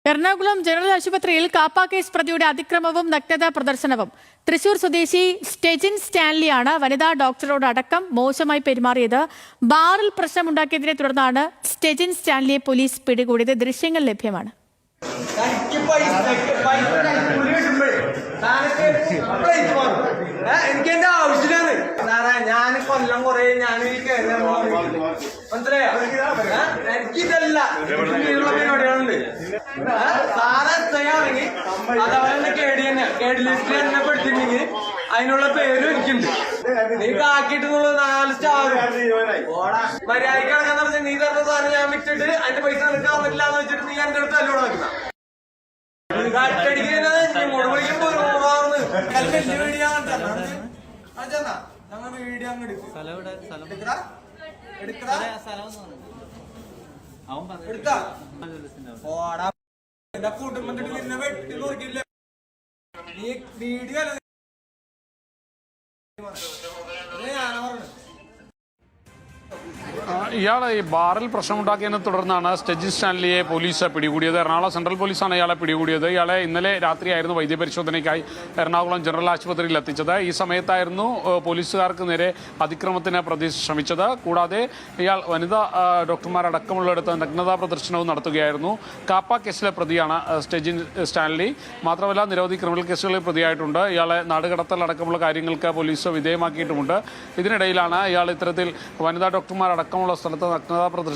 Ernakulam general ആശുപത്രിയിൽ KAAPA case പ്രതിയുടെ അതിക്രമവും നഗ്നതാ പ്രദർശനവും. തൃശൂർ സ്വദേശി സ്റ്റെജിൻ സ്റ്റാൻലിയാണ് വനിതാ ഡോക്ടറോട് അടക്കം മോശമായി പെരുമാറിയത്. ബാറിൽ പ്രശ്നമുണ്ടാക്കിയതിനെ തുടർന്നാണ് സ്റ്റെജിൻ സ്റ്റാൻലിയെ പോലീസ് പിടികൂടിയത്. ദൃശ്യങ്ങൾ ലഭ്യമാണ്. എനിക്ക് എന്റെ ആവശ്യമില്ലാന്ന് സാറേ. ഞാൻ കൊല്ലം കുറേ ഞാൻ മനസ്സിലായോ? എനിക്കിതല്ല പരിപാടികളുണ്ട് സാറെ ചെയ്യാണെങ്കിൽ അതവരെ കേടി ലിസ്റ്റിൽ എന്നെ പെടുത്തിട്ടുണ്ടെങ്കിൽ അതിനുള്ള പേരും എനിക്കുണ്ട്. നീ കാക്കിട്ടെന്നുള്ള 4 സ്റ്റാർ മര്യാദയ്ക്ക് കിടക്കാന്ന് പറഞ്ഞാൽ നീ തരുന്ന സാധനം ഞാൻ വിറ്റിട്ട് അതിന്റെ പൈസ നിനക്ക് തന്നിട്ടില്ല എന്ന് വെച്ചിട്ട് നീ എന്റെ അടുത്ത് അല്ലോട് വെക്കുന്ന വീഡിയോ അങ്ങ് കുടുംബത്തിൽ നിന്നെ വെട്ടി നോക്കില്ല നീ വീഡിയോ ഞാനാ പറഞ്ഞു. ഇയാളെ ഈ ബാറിൽ പ്രശ്നമുണ്ടാക്കിയതിനെ തുടർന്നാണ് സ്റ്റെജിൻ സ്റ്റാൻലിയെ പോലീസ് പിടികൂടിയത്. എറണാകുളം സെൻട്രൽ പോലീസാണ് ഇയാളെ പിടികൂടിയത്. ഇയാളെ ഇന്നലെ രാത്രിയായിരുന്നു വൈദ്യപരിശോധനയ്ക്കായി എറണാകുളം ജനറൽ ആശുപത്രിയിൽ എത്തിച്ചത്. ഈ സമയത്തായിരുന്നു പോലീസുകാർക്ക് നേരെ അതിക്രമത്തിന് പ്രതി ശ്രമിച്ചത്. കൂടാതെ ഇയാൾ വനിതാ ഡോക്ടർമാരടക്കമുള്ളിടത്ത് നഗ്നതാ പ്രദർശനവും നടത്തുകയായിരുന്നു. കാപ്പ കേസിലെ പ്രതിയാണ് സ്റ്റെജിൻ സ്റ്റാൻലി. മാത്രമല്ല നിരവധി ക്രിമിനൽ കേസുകളിൽ പ്രതിയായിട്ടുണ്ട്. ഇയാളെ നാടുകടത്തൽ അടക്കമുള്ള കാര്യങ്ങൾക്ക് പോലീസ് വിധേയമാക്കിയിട്ടുമുണ്ട്. ഇതിനിടയിലാണ് ഇയാൾ ഇത്തരത്തിൽ വനിതാ ഡോക്ടർമാരടക്കമുള്ള സ്ഥലത്ത് നഗ്നതാ പ്രദർശനം